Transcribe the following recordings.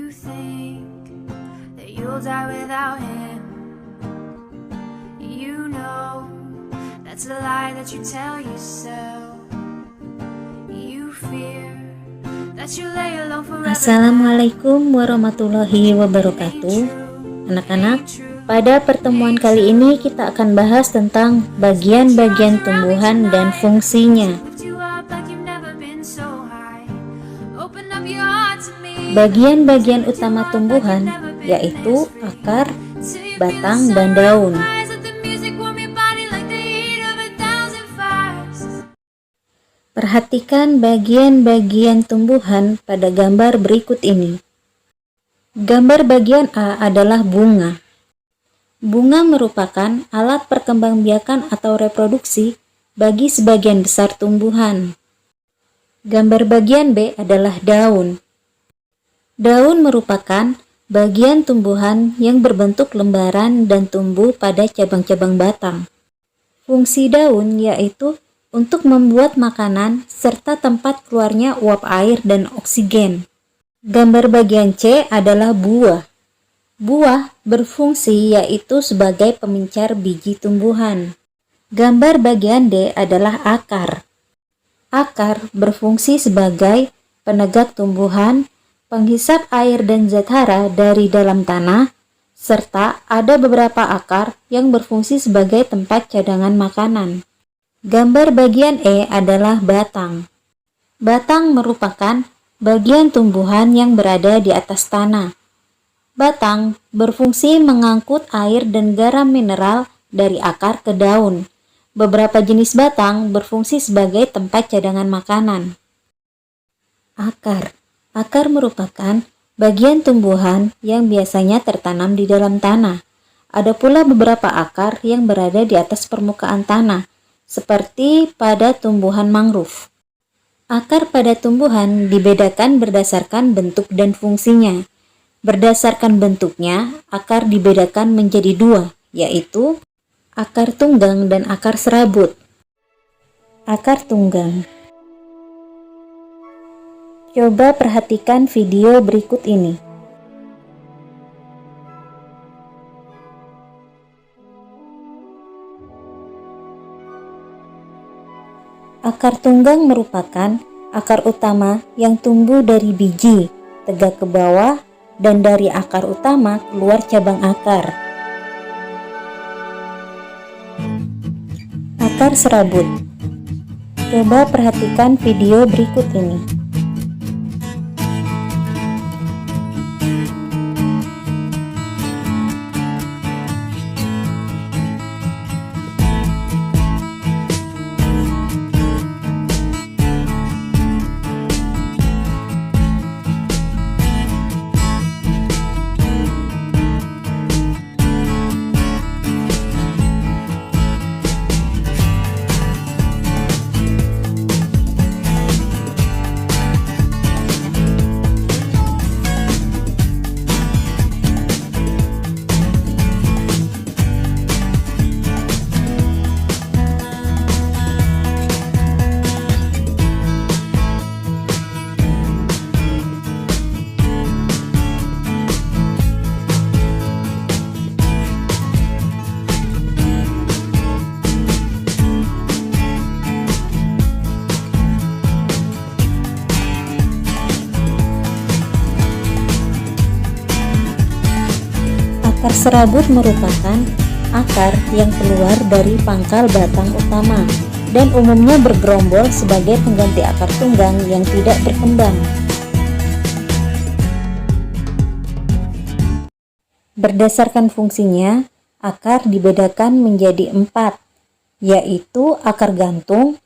you think that you'll die without him? You know that's a lie that you tell yourself. You fear that you lay alone forever. Assalamualaikum warahmatullahi wabarakatuh. Anak-anak, pada pertemuan kali ini kita akan bahas tentang bagian-bagian tumbuhan dan fungsinya. Bagian-bagian utama tumbuhan yaitu akar, batang, dan daun. Perhatikan bagian-bagian tumbuhan pada gambar berikut ini. Gambar bagian A adalah bunga. Bunga merupakan alat perkembangbiakan atau reproduksi bagi sebagian besar tumbuhan. Gambar bagian B adalah daun. Daun merupakan bagian tumbuhan yang berbentuk lembaran dan tumbuh pada cabang-cabang batang. Fungsi daun yaitu untuk membuat makanan serta tempat keluarnya uap air dan oksigen. Gambar bagian C adalah buah. Buah berfungsi yaitu sebagai pemincar biji tumbuhan. Gambar bagian D adalah akar. Akar berfungsi sebagai penegak tumbuhan, penghisap air dan zat hara dari dalam tanah, serta ada beberapa akar yang berfungsi sebagai tempat cadangan makanan. Gambar bagian E adalah batang. Batang merupakan bagian tumbuhan yang berada di atas tanah. Batang berfungsi mengangkut air dan garam mineral dari akar ke daun. Beberapa jenis batang berfungsi sebagai tempat cadangan makanan. Akar. Akar merupakan bagian tumbuhan yang biasanya tertanam di dalam tanah. Ada pula beberapa akar yang berada di atas permukaan tanah, seperti pada tumbuhan mangrove. Akar pada tumbuhan dibedakan berdasarkan bentuk dan fungsinya. Berdasarkan bentuknya, akar dibedakan menjadi dua, yaitu akar tunggang dan akar serabut. Akar tunggang. Coba perhatikan video berikut ini. Akar tunggang merupakan akar utama yang tumbuh dari biji, tegak ke bawah, dan dari akar utama keluar cabang akar. Akar serabut. Coba perhatikan video berikut ini. Akar serabut merupakan akar yang keluar dari pangkal batang utama dan umumnya bergerombol sebagai pengganti akar tunggang yang tidak berkembang. Berdasarkan fungsinya, akar dibedakan menjadi 4, yaitu akar gantung,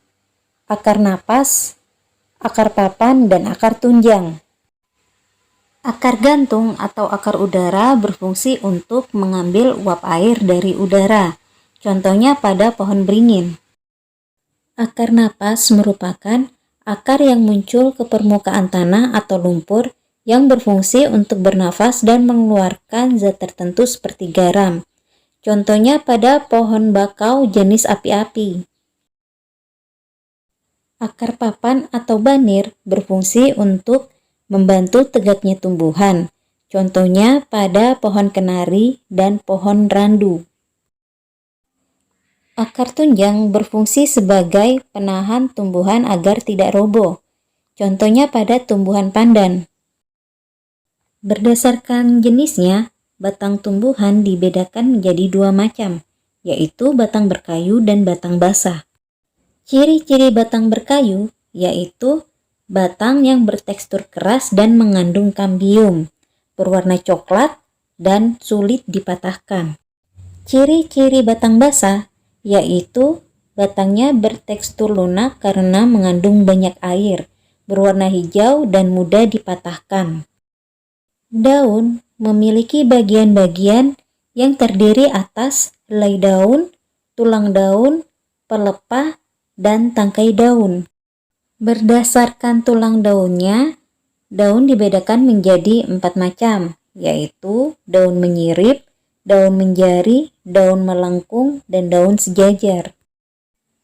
akar napas, akar papan, dan akar tunjang. Akar gantung atau akar udara berfungsi untuk mengambil uap air dari udara, contohnya pada pohon beringin. Akar napas merupakan akar yang muncul ke permukaan tanah atau lumpur yang berfungsi untuk bernafas dan mengeluarkan zat tertentu seperti garam, contohnya pada pohon bakau jenis api-api. Akar papan atau banir berfungsi untuk membantu tegaknya tumbuhan, Contohnya pada pohon kenari dan pohon randu. Akar tunjang berfungsi sebagai penahan tumbuhan agar tidak roboh. Contohnya pada tumbuhan pandan. Berdasarkan jenisnya, batang tumbuhan dibedakan menjadi dua macam, yaitu batang berkayu dan batang basah. Ciri-ciri batang berkayu yaitu batang yang bertekstur keras dan mengandung kambium, berwarna coklat, dan sulit dipatahkan. Ciri-ciri batang basah yaitu batangnya bertekstur lunak karena mengandung banyak air, berwarna hijau dan mudah dipatahkan. Daun memiliki bagian-bagian yang terdiri atas helai daun, tulang daun, pelepah, dan tangkai daun. Berdasarkan tulang daunnya, daun dibedakan menjadi 4 macam, yaitu daun menyirip, daun menjari, daun melengkung, dan daun sejajar.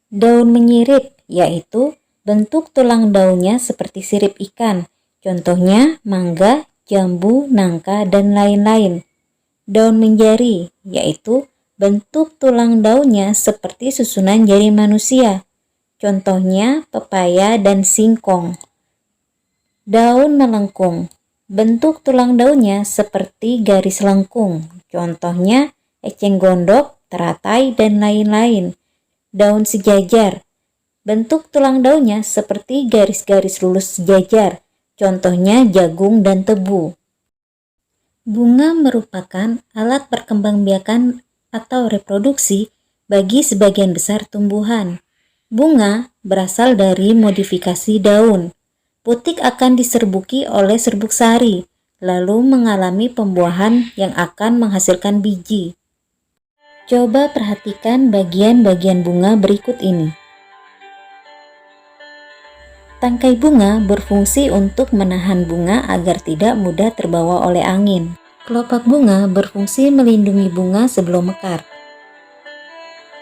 Daun menyirip yaitu bentuk tulang daunnya seperti sirip ikan, contohnya mangga, jambu, nangka, dan lain-lain. Daun menjari yaitu bentuk tulang daunnya seperti susunan jari manusia, contohnya pepaya dan singkong. Daun melengkung, bentuk tulang daunnya seperti garis lengkung, contohnya eceng gondok, teratai, dan lain-lain. Daun sejajar, bentuk tulang daunnya seperti garis-garis lurus sejajar, contohnya jagung dan tebu. Bunga merupakan alat perkembangbiakan atau reproduksi bagi sebagian besar tumbuhan. Bunga berasal dari modifikasi daun. Putik akan diserbuki oleh serbuk sari, lalu mengalami pembuahan yang akan menghasilkan biji. Coba perhatikan bagian-bagian bunga berikut ini. Tangkai bunga berfungsi untuk menahan bunga agar tidak mudah terbawa oleh angin. Kelopak bunga berfungsi melindungi bunga sebelum mekar.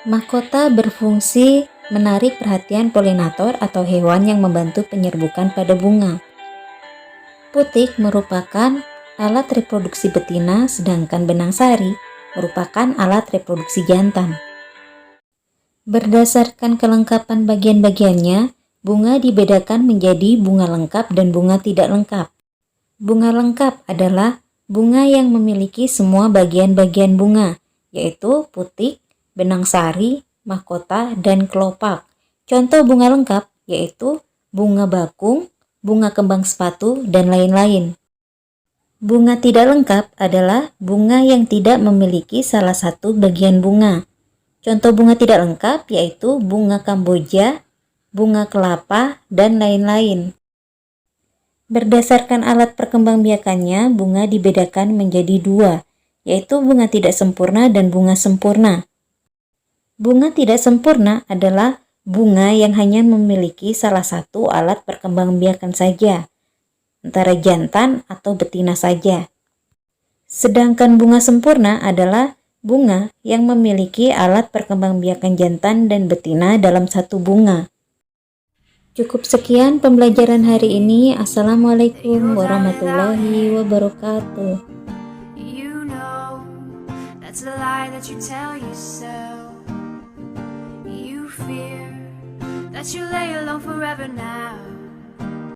Mahkota berfungsi menarik perhatian polinator atau hewan yang membantu penyerbukan pada bunga. Putik merupakan alat reproduksi betina, sedangkan benang sari merupakan alat reproduksi jantan. Berdasarkan kelengkapan bagian-bagiannya, bunga dibedakan menjadi bunga lengkap dan bunga tidak lengkap. Bunga lengkap adalah bunga yang memiliki semua bagian-bagian bunga, yaitu putik, benang sari, mahkota, dan kelopak. Contoh bunga lengkap yaitu bunga bakung, bunga kembang sepatu, dan lain-lain. Bunga tidak lengkap adalah bunga yang tidak memiliki salah satu bagian bunga. Contoh bunga tidak lengkap yaitu bunga kamboja, bunga kelapa, dan lain-lain. Berdasarkan alat perkembangbiakannya, bunga dibedakan menjadi dua, yaitu bunga tidak sempurna dan bunga sempurna. Bunga tidak sempurna adalah bunga yang hanya memiliki salah satu alat perkembangbiakan saja, antara jantan atau betina saja. Sedangkan bunga sempurna adalah bunga yang memiliki alat perkembangbiakan jantan dan betina dalam satu bunga. Cukup sekian pembelajaran hari ini. Assalamualaikum warahmatullahi wabarakatuh. You know that's a lie that you tell yourself. You fear that you lay alone forever now.